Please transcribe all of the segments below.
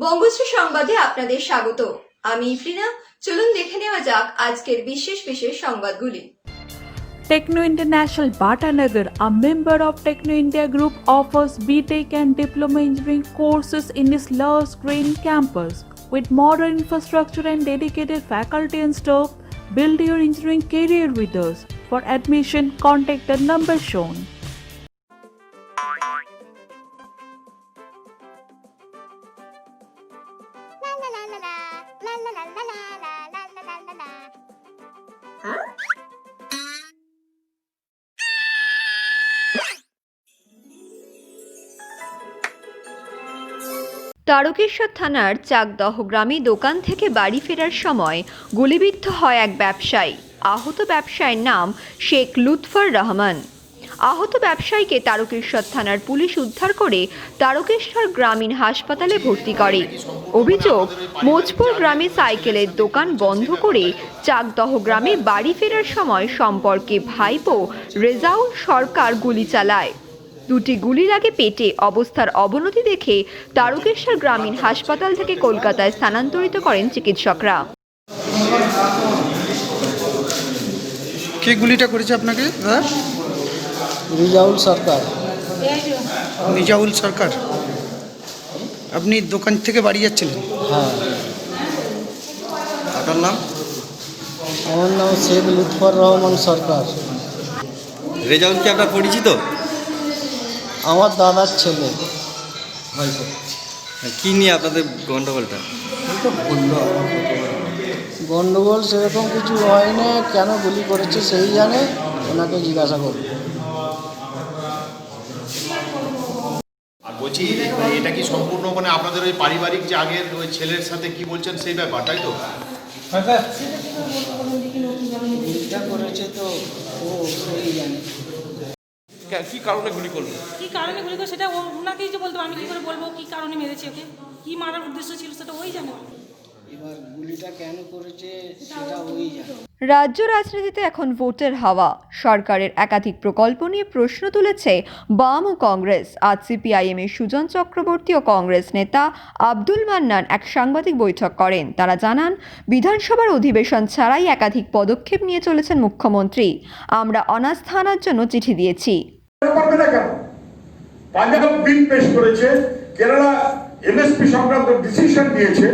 বঙ্গশ্রী সংবাদে আপনাদের স্বাগত। আমি ইফরিনা। চলুন দেখে নেওয়া যাক আজকের বিশেষ বিশেষ সংবাদগুলি। Techno International Bhatanagar, a member of Techno India Group, offers BTech and Diploma Engineering courses in its lush green campus. With modern infrastructure and dedicated faculty and staff, build your engineering career with us. For admission, contact the number shown. Tarakeswar থানার চাকদহ গ্রামে দোকান থেকে বাড়ি ফেরার সময় গুলিবিদ্ধ হয় এক ব্যবসায়ী। আহত ব্যবসায়ীর নাম শেখ লুৎফর রহমান। আহত ব্যবসায়ীকে তারকেশ্বর থানার পুলিশ উদ্ধার করে তারকেশ্বর গ্রামীণ হাসপাতালে ভর্তি করে। অভিযোগ, মোজপুর গ্রামে সাইকেলের দোকান বন্ধ করে চাকদহ গ্রামে বাড়ি ফেরার সময় সম্পর্কে ভাইপো রেজাউল সরকার গুলি চালায়। দুটি গুলি লাগে পেটে। অবস্থার অবনতি দেখে তারকেশ্বর গ্রামীণ হাসপাতাল থেকে কলকাতায় স্থানান্তরিত করেন চিকিৎসকরা। কে গুলিটা করেছে আপনাকে? রিজাউল সরকার। নিজাউল সরকার। আপনি দোকান থেকে বাড়ি যাচ্ছিলেন? হ্যাঁ। আপনার নাম? আমার নাম শেখ লুৎফর রহমান সরকার। রেজাউল কি আপনার পরিচিত? আমার দাদার ছেলে। কি নিয়ে আপনাদের গন্ডগোলটা? গন্ডগোল সেরকম কিছু হয় না, কেন গুলি করেছে সেই জানে, ওনাকে জিজ্ঞাসা করবে। আর বলছি, এটা কি সম্পূর্ণ মানে আপনাদের ওই পারিবারিক যে আগের ওই ছেলের সাথে কি বলছেন সেই ব্যাপার, তাই তো? গুলিটা করেছে তো ও সেই জানে। কি কারণে গুলি করলো সেটা ওনাকেই যে বলতো, আমি কি করে বলবো কি কারণে মেরেছে ওকে, কি মারার উদ্দেশ্য ছিল সেটা ওই জানে। এবার গুলিটা কেন করেছে সেটা ওই জানে। রাজ্য রাজনীতিতে এখন ভোটের হাওয়া। সরকারের একাধিক প্রকল্প নিয়ে প্রশ্ন তুলেছে বাম ও কংগ্রেস। আজ সিপিআইএম এর সুজন চক্রবর্তী ও কংগ্রেস নেতা আব্দুল মান্নান এক সাংবাদিক বৈঠক করেন। তারা জানান, বিধানসভার অধিবেশন ছাড়াই একাধিক পদক্ষেপ নিয়ে চলেছেন মুখ্যমন্ত্রী। আমরা অনাস্থা আনার জন্য চিঠি দিয়েছি। পাঞ্জাব বিল পেশ করেছে, কেরালা এমএসপি সংক্রান্ত ডিসিশন দিয়েছে,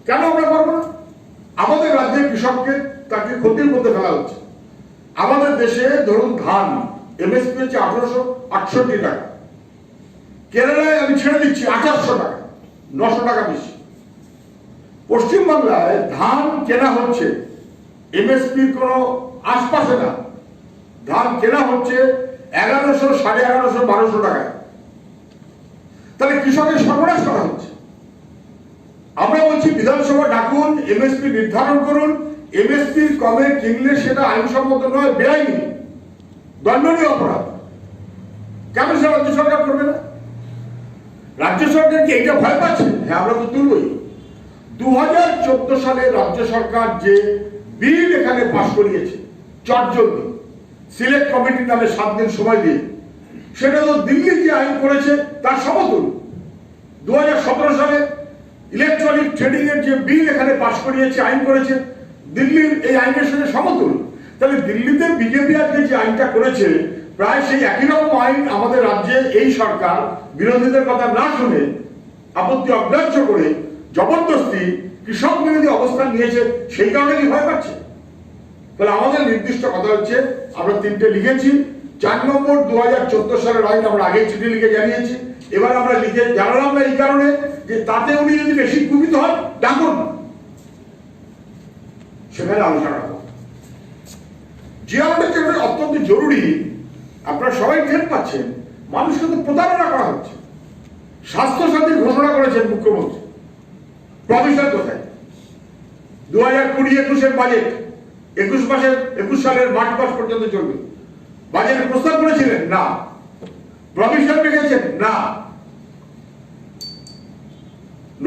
কেন আমরা পারবো না? আমাদের রাজ্যের কৃষককে তাকে ক্ষতির মধ্যে ফেলা হচ্ছে। আমাদের দেশে ধরুন ধান এমএসপি হচ্ছে 1868 টাকা, কেরালায় আমি ছেড়ে দিচ্ছি 1800 টাকা, 900 টাকা বেশি। পশ্চিমবাংলায় ধান কেনা হচ্ছে এমএসপির কোনো আশপাশে না, ধান কেনা হচ্ছে 1100, 1150, 1200 টাকায়। তাহলে কৃষকের সর্বনাশ করা হচ্ছে। আমরা বলছি বিধানসভা ডাকুন, এমএসপি নির্ধারণ করুন। এমএসপির কমে কিনলে সেটা আইনসম্মত নয়, বেআইনি, দণ্ডনীয় অপরাধ। কেন সে রাজ্য সরকার করবে না? রাজ্য সরকার কি এইটা ভয় পাচ্ছে? হ্যাঁ, আমরা তো তুলবই। 2014 সালে রাজ্য সরকার যে বিল এখানে পাশ করিয়েছে চটজলদি, সিলেক্ট কমিটির নামে 7 দিন সময় দিয়ে, সেটা তো দিল্লি যে আইন করেছে তার সমতুল। 2017 সালে ইলেকট্রনিক ট্রেডিং এর যে বিল এখানে পাশ করিয়েছে, আইন করেছে, দিল্লির এই আইনের সঙ্গে সমতুল। তাহলে দিল্লিতে বিজেপি আজকে যে আইনটা করেছে, প্রায় সেই একই রকম আইন আমাদের রাজ্যে এই সরকার বিরোধীদের কথা না শুনে, আপত্তি অগ্রাহ্য করে জবরদস্তি কৃষক বিরোধী অবস্থান নিয়েছে। সেই কারণে কি ভয় পাচ্ছে? তাহলে আমাদের নির্দিষ্ট কথা হচ্ছে, আমরা 3টে লিখেছি। 4 নম্বর 2014 সালের আইন আমরা আগেই চিঠি লিখে জানিয়েছি। এবার আমরা লিখে জানালাম না এই কারণে যে তাতে উনি যদি বেশি কুপিত হন, ডাকুন, সেখানে আলোচনা করব। যে আমাদের জন্য অত্যন্ত জরুরি, আপনারা সবাই টের পাচ্ছেন, মানুষকে তো প্রতারণা করা হচ্ছে। স্বাস্থ্য সাথীর ঘোষণা করেছেন মুখ্যমন্ত্রী, প্রভিশন কোথায়? 2020-21 বাজেট 21 সালের মার্চ মাস পর্যন্ত চলবে। বাজেটে প্রস্তাব করেছিলেন না, প্রভিশন রেখেছেন না।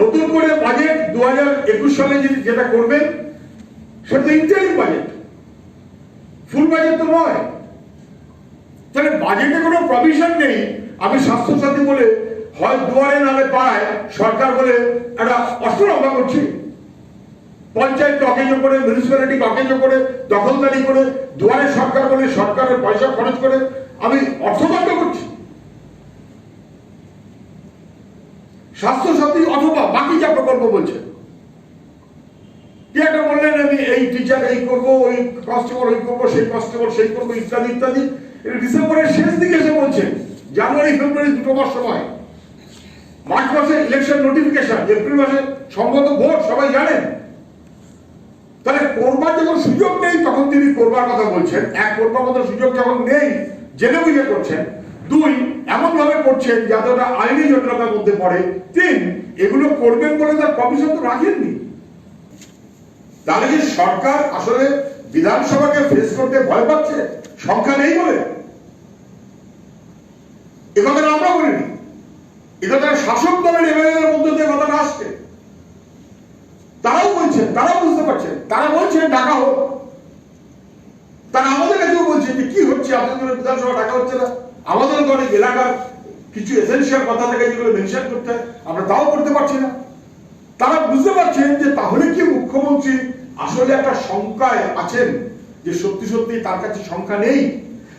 নতুন করে বাজেট 2021 সালে যেটা করবেন সেটা ইন্টারিম বাজেট, ফুল বাজেট তো নয়। তাহলে বাজেটে কোনো প্রভিশন নেই। আমি স্বাস্থ্য সাথী বলে হয় দুয়ারে নামে পাড়ায় সরকার বলে একটা অস্ত্র রক্ষা করছি, পঞ্চায়েত অকেজো করে, মিউনিসিপ্যালিটি অকেজো করে, দখলদারি করে, দুয়ারে সরকার বলে সরকারের পয়সা খরচ করে আমি অর্থদণ্ড করছি। স্বাস্থ্যসাথী অথবা বাকি যা প্রকল্প বলছে, কি একটা বললেন আমি এই টিচার এই করবো, ওই কনস্টেবল ওই করবো, সেই কনস্টেবল সেই করবো, ইত্যাদি ইত্যাদি। ডিসেম্বরের শেষ দিকে এসে বলছেন, জানুয়ারি ফেব্রুয়ারি 2 মাস সময়, মার্চ মাসে ইলেকশন নোটিফিকেশন, এপ্রিল মাসে সম্ভবত ভোট, সবাই জানেন। তাহলে করবার যখন সুযোগ নেই তখন তিনি করবার কথা বলছেন। এক, করবার মতো সুযোগ যখন নেই জেনে বুঝে করছেন। 2, এমন ভাবে করছেন যাতে ওটা আইনি জটিলতার মধ্যে পড়ে। 3, এগুলো করবেন বলে তার কমিশন তো রাখেননি। তাহলে কি সরকার আসলে বিধানসভাকে ফেস করতে ভয় পাচ্ছে সংখ্যা নেই বলে? একথা আমরা বলিনি, একথা শাসক দলের এমএলএদের মধ্যে দিয়ে কথাটা আসছে। তারাও বলছেন, তারাও বুঝতে পারছেন, তারা বলছেন ডাকা হোক। তারা আমাদের কাছেও বলছেন যে কি হচ্ছে, আপনাদের বিধানসভা ডাকা হচ্ছে না। আমাদের অনেক এলাকার কিছু এসেন্সিয়াল কথা থেকে যেগুলো মেনশন করতে হয় আমরা তাও করতে পারছি না। তারা বুঝতে পারছেন যে তাহলে কি মুখ্যমন্ত্রী আসলে একটা সংখ্যায় আছেন, যে সত্যি সত্যি তার কাছে সংখ্যা নেই।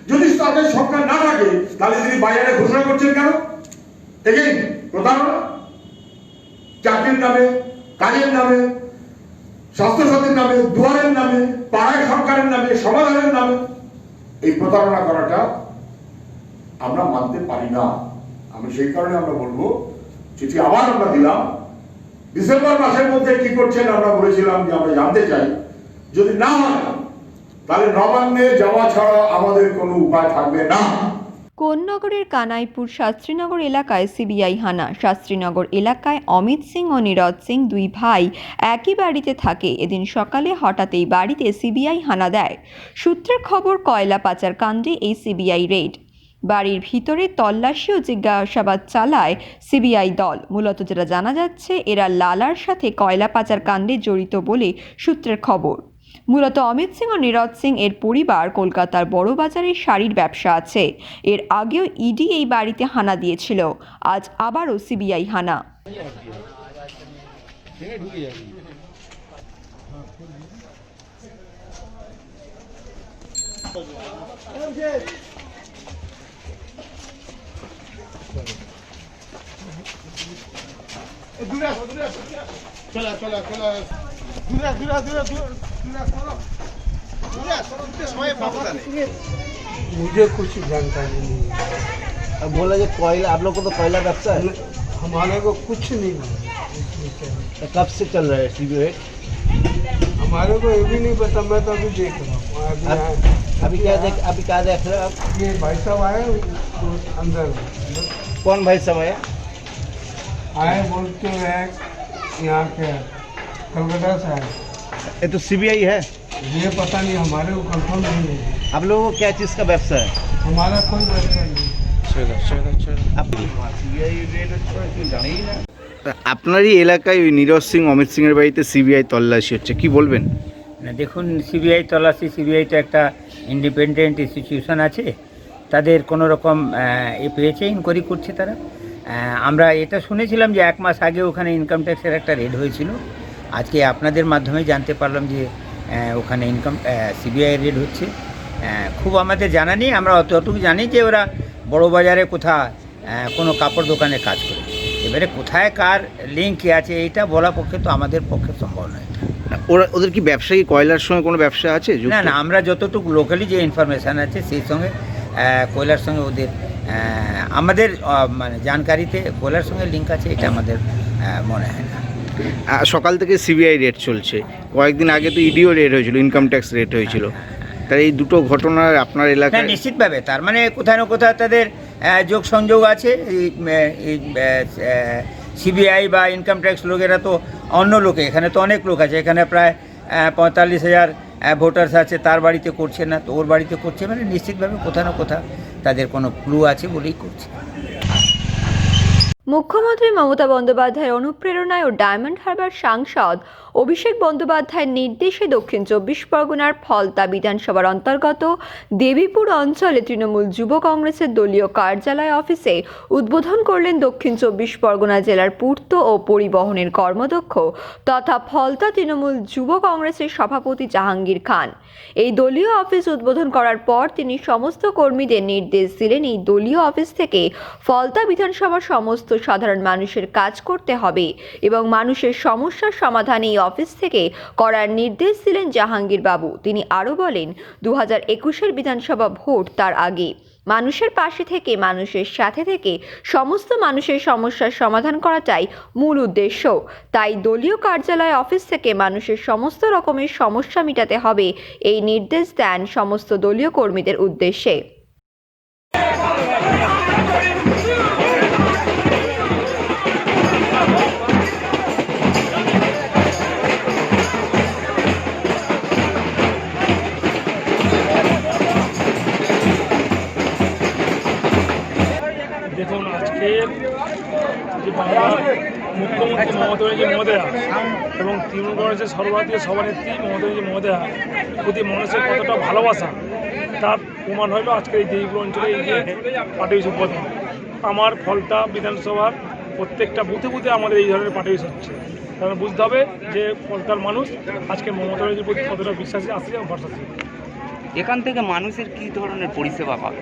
যদি তার কাছে সংখ্যা না থাকে তাহলে তিনি বাজারে ঘোষণা করছেন কেন? এগেইন প্রতারণা, চাকরির নামে, কাজের নামে, স্বাস্থ্যসাথীর নামে, দুয়ারের নামে, পাড়ায় সরকারের নামে, সমাধানের নামে এই প্রতারণা করাটা আমরা মানতে পারি না। আমি সেই কারণে আমরা বলবো, চিঠি আবার আমরা দিলাম, ডিসেম্বর মাসের মধ্যে কি করছেন আমরা বলেছিলাম যে আমরা জানতে চাই। যদি না হয় তাহলে নবান্নে যাওয়া ছাড়া আমাদের কোনো উপায় থাকবে না। কোন্নগরের কানাইপুর শাস্ত্রীনগর এলাকায় সিবিআই হানা। শাস্ত্রীনগর এলাকায় অমিত সিং ও নীরজ সিং, 2 ভাই একই বাড়িতে থাকে। এদিন সকালে হঠাৎই বাড়িতে সিবিআই হানা দেয়। সূত্রের খবর, কয়লা পাচার কাণ্ডে এই সিবিআই রেড। বাড়ির ভিতরে তল্লাশি ও জিজ্ঞাসাবাদ চালায় সিবিআই দল। মূলত যেটা জানা যাচ্ছে, এরা লালার সাথে কয়লা পাচার কাণ্ডে জড়িত বলে সূত্রের খবর। মূলত অমিত সিং ও নীরজ সিং এর পরিবার কলকাতার বড়বাজারে শাড়ির ব্যবসা আছে। এর আগেও ইডি এই বাড়িতে হানা দিয়েছিল। আজ আবারও সিবিআই হানা। मुझे कुछ जानकारी नहीं है। अब बोला जो कोयला, आप लोग को तो कोयला व्यवसाय है, हमारे को कुछ नहीं मालूम। तो कब से चल रहा है सीबीआई? हमारे को ये भी नहीं पता, मैं तो अभी देख रहा हूँ। अभी क्या देख रहे हो आप? ये भाई साहब आए अंदर, कौन भाई साहब आया? आए बोलते हैं यहाँ के कलकत्ता से आए। ये तो सीबीआई है। ये पता नहीं, हमारे को कंफर्म नहीं है। आप लोगों को क्या चीज़ का व्यवसाय है? हमारा कोई व्यवसाय नहीं। আপনারই এলাকায় ওই নীরজ সিং অমিত সিং এর বাড়িতে সিবিআই তল্লাশি হচ্ছে, কি বলবেন? না দেখুন, সিবিআই তল্লাশি, সিবিআই তো একটা ইন্ডিপেন্ডেন্ট ইনস্টিটিউশন আছে, তাদের কোনো রকম পেয়েছে, ইনকোয়ারি করছে তারা। আমরা এটা শুনেছিলাম যে 1 মাস আগে ওখানে ইনকাম ট্যাক্সের একটা রেড হয়েছিল। আজকে আপনাদের মাধ্যমে জানতে পারলাম যে ওখানে সিবিআই রেড হচ্ছে। খুব আমাদের জানা নেই, আমরা অতটুকু জানি যে ওরা বড় বাজারে কোথাও কোনো কাপড় দোকানে কাজ করে। এবারে কোথায় কার লিঙ্ক আছে এইটা বলা পক্ষে তো আমাদের পক্ষে সম্ভব নয়। ওদের কি ব্যবসায়ী কয়লার সঙ্গে কোনো ব্যবসা আছে? না না, আমরা যতটুকু লোকালি যে ইনফরমেশান আছে সেই সঙ্গে কয়লার সঙ্গে ওদের আমাদের মানে জানকারিতে কয়লার সঙ্গে লিঙ্ক আছে, এটা আমাদের মনে হয় না। সকাল থেকে সিবিআই রেড চলছে, কয়েকদিন আগে তো ইডিও রেড হয়েছিল, ইনকাম ট্যাক্স রেড হয়েছিল। তাই এই দুটো ঘটনা আপনার এলাকায়? নিশ্চিতভাবে তার মানে কোথাও না কোথাও তাদের যোগ সংযোগ আছে। সিবিআই বা ইনকাম ট্যাক্স লোকেরা তো অন্য লোকে, এখানে তো অনেক লোক আছে, এখানে প্রায় 45,000 ভোটার্স আছে, তার বাড়িতে করছে না তো ওর বাড়িতে করছে, মানে নিশ্চিতভাবে কোথাও না কোথাও তাদের কোনো ক্লু আছে বলেই করছে। মুখ্যমন্ত্রী মমতা বন্দ্যোপাধ্যায়ের অনুপ্রেরণায় ও ডায়মন্ড হারবার সাংসদ অভিষেক বন্দ্যোপাধ্যায়ের নির্দেশে দক্ষিণ 24 পরগনার ফলতা বিধানসভার অন্তর্গত দেবীপুর অঞ্চলে তৃণমূল যুব কংগ্রেসের দলীয় কার্যালয় অফিসে উদ্বোধন করলেন দক্ষিণ 24 পরগনা জেলার পূর্ত ও পরিবহনের কর্মদক্ষ তথা ফলতা তৃণমূল যুব কংগ্রেসের সভাপতি জাহাঙ্গীর খান। এই দলীয় অফিস উদ্বোধন করার পর তিনি সমস্ত কর্মীদের নির্দেশ দিলেন এই দলীয় অফিস থেকে ফলতা বিধানসভার সমস্ত সাধারণ মানুষের কাজ করতে হবে এবং মানুষের সমস্যার সমাধান এই অফিস থেকে করার নির্দেশ দিলেন জাহাঙ্গীর বাবু। তিনি আরও বলেন 2021-এর বিধানসভা ভোট তার আগে মানুষের পাশে থেকে মানুষের সাথে থেকে সমস্ত মানুষের সমস্যার সমাধান করাটাই মূল উদ্দেশ্য। তাই দলীয় কার্যালয় অফিস থেকে মানুষের সমস্ত রকমের সমস্যা মেটাতে হবে এই নির্দেশ দেন সমস্ত দলীয় কর্মীদের উদ্দেশ্যে। দেখুন, আজকের যে বাংলার মুখ্যমন্ত্রী মমতা ব্যানার্জি মহোদয়া এবং তৃণমূল কংগ্রেসের সর্বভারতীয় সভানেত্রী মমতা ব্যানার্জি মহোদয়া প্রতি মানুষের কতটা ভালোবাসা তার প্রমাণ হলো আজকের এই দেবীপুর অঞ্চলে এই যে পার্টি অফিস উদ্বোধন। আমার ফলতা বিধানসভার প্রত্যেকটা বুথে বুথে আমাদের এই ধরনের পার্টি অফিস হচ্ছে। কারণ বুঝতে হবে যে ফলতার মানুষ আজকে মমতা ব্যানার্জির প্রতি কতটা বিশ্বাসী আছে এবং ভরসাশীল। এখান থেকে মানুষের কি ধরনের পরিষেবা পাবে?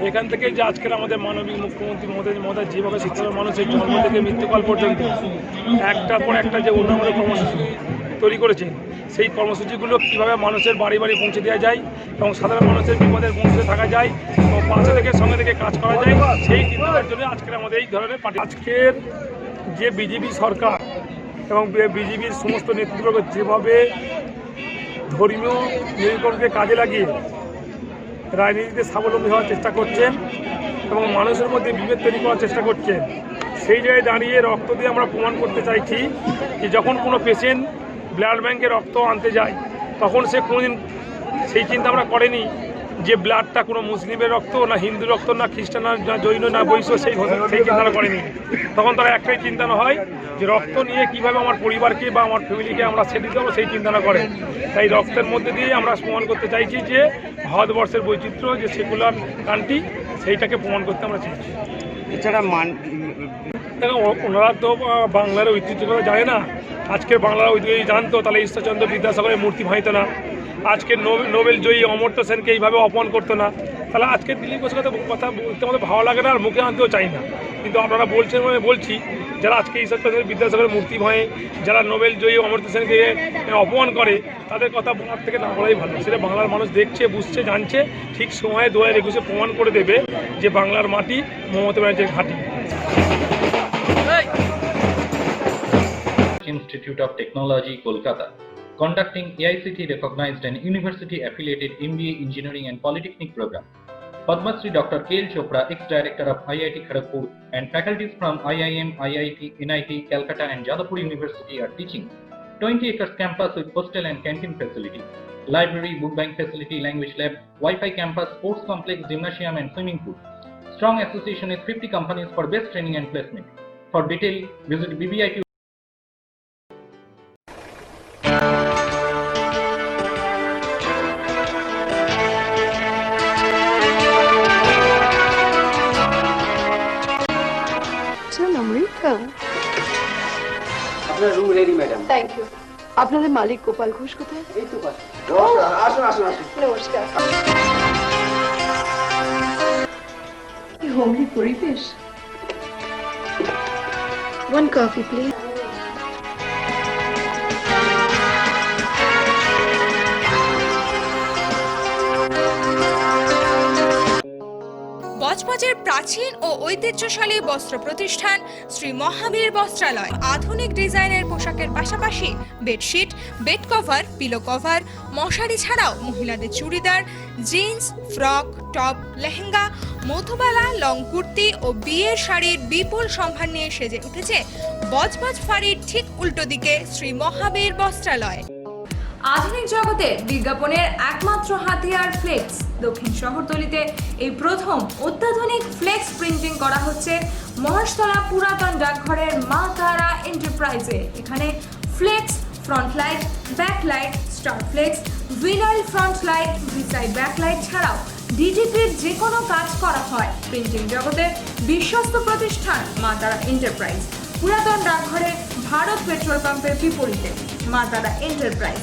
এখান থেকে যে আজকের আমাদের মাননীয় মুখ্যমন্ত্রী মমতা যেভাবে সাধারণ মানুষের জন্ম থেকে মৃত্যুকাল পর্যন্ত একটার পর একটা যে উন্নয়নের কর্মসূচি তৈরি করেছেন, সেই কর্মসূচিগুলো কীভাবে মানুষের বাড়ি বাড়ি পৌঁছে দেওয়া যায় এবং সাধারণ মানুষের বিপদের পৌঁছে থাকা যায় এবং পাশে থেকে সঙ্গে থেকে কাজ করা যায়, সেই চিন্তার জন্য আজকের আমাদের এই ধরনের পার্টি। আজকের যে বিজেপি সরকার এবং বিজেপির সমস্ত নেতৃত্ব যেভাবে ধর্মীয় নিরীক্ষণকে কাজে লাগিয়ে রাজনীতিতে স্বাবলম্বী হওয়ার চেষ্টা করছেন এবং মানুষের মধ্যে বিভেদ তৈরি করার চেষ্টা করছেন, সেই জায়গায় দাঁড়িয়ে রক্ত দিয়ে আমরা প্রমাণ করতে চাইছি যে যখন কোনো পেশেন্ট ব্লাড ব্যাঙ্কে রক্ত আনতে যায় তখন সে কোনোদিন সেই চিন্তা আমরা করেনি যে ব্লাডটা কোনো মুসলিমের রক্ত না হিন্দু রক্ত না খ্রিস্টান না জৈন না বৈশ্য, সেই চিন্তাটা করেনি। তখন তারা একটাই চিন্তা হয় যে রক্ত নিয়ে কীভাবে আমার পরিবারকে বা আমার ফ্যামিলিকে আমরা সেট দিতে পারবো, সেই চিন্তাটা করে। তাই রক্তের মধ্যে দিয়ে আমরা প্রমাণ করতে চাইছি যে ভারতবর্ষের বৈচিত্র্য যে সেকুলার কান্ট্রি, সেইটাকে প্রমাণ করতে আমরা চাইছি। এছাড়া ওনারা তো বাংলার ঐতিহ্য কথা জানে না। আজকের বাংলার ঐতিহ্য জানতো তাহলে ঈশ্বরচন্দ্র বিদ্যাসাগরের মূর্তি ভাঙত না, আজকে নোবেল জয়ী অমর্ত্য সেনকে এইভাবে অপমান করতো না, তাহলে আজকে দিলীপ ঘোষের কথা বলতে আমাদের ভালো লাগে না আর মুখে আনতেও চাই না। কিন্তু আপনারা বলছেন মানে বলছি, যারা আজকে ঈশ্বরচন্দ্র বিদ্যাসাগরের মূর্তি ভাঙে, যারা নোবেল জয়ী অমর্ত্য সেনকে অপমান করে, তাদের কথা বলার থেকে না বলাই ভালো। সেটা বাংলার মানুষ দেখছে, বুঝছে, জানছে, ঠিক সময়ে 2021-এ প্রমাণ করে দেবে যে বাংলার মাটি মমতা ব্যানার্জির ঘাঁটি। Institute of Technology, Kolkata, conducting AICT recognized and university affiliated MBA Engineering and Polytechnic program. Padma Shri Dr. K.L. Chopra, ex-director of IIT Kharagpur, and faculties from IIM, IIT, NIT, Calcutta and Jadavpur University are teaching. 20 acres campus with hostel and canteen facility, library, book bank facility, language lab, Wi-Fi campus, sports complex, gymnasium and swimming pool. Strong association with 50 companies for best training and placement. For detail, visit BBIT. আপনার room ready madam. Thank you. আপনাদের মালিক গোপাল ঘোষ কোথায়? এই তো নমস্কার, আসুন আসুন আসুন। নমস্কার। হোমলি পরিবেশ। One coffee, please. বজবজের প্রাচীন ও ঐতিহ্যশালী বস্ত্র প্রতিষ্ঠান শ্রী মহাবীর বস্ত্রালয় আধুনিক ডিজাইনের পোশাকের পাশাপাশি bedsheet, bed cover, pillow cover, মশারি ছাড়াও মহিলাদের churidar, jeans, frock, top, lehenga, Madhubala, long kurti ও বিয়ের শাড়ির বিপুল সম্ভার নিয়ে সেজে উঠেছে বজবজ ফাঁড়ির ঠিক উল্টো দিকে শ্রী মহাবীর বস্ত্রালয়। আধুনিক জগতে বিজ্ঞাপনের একমাত্র হাতিয়ার ফ্লেক্স। দক্ষিণ শহরতলিতে এই প্রথম অত্যাধুনিক ফ্লেক্স প্রিন্টিং করা হচ্ছে মহেশতলা পুরাতন ডাকঘরের মা তারা এন্টারপ্রাইজে। এখানে flex, front light, backlight, star flex, vinyl front light, ভিসাইড ব্যাকলাইট ছাড়াও ডিজিপির যে কোনো কাজ করা হয়। প্রিন্টিং জগতের বিশ্বস্ত প্রতিষ্ঠান মা তারা এন্টারপ্রাইজ, পুরাতন ডাকঘরে ভারত পেট্রোল পাম্পের বিপরীতে মা তারা এন্টারপ্রাইজ।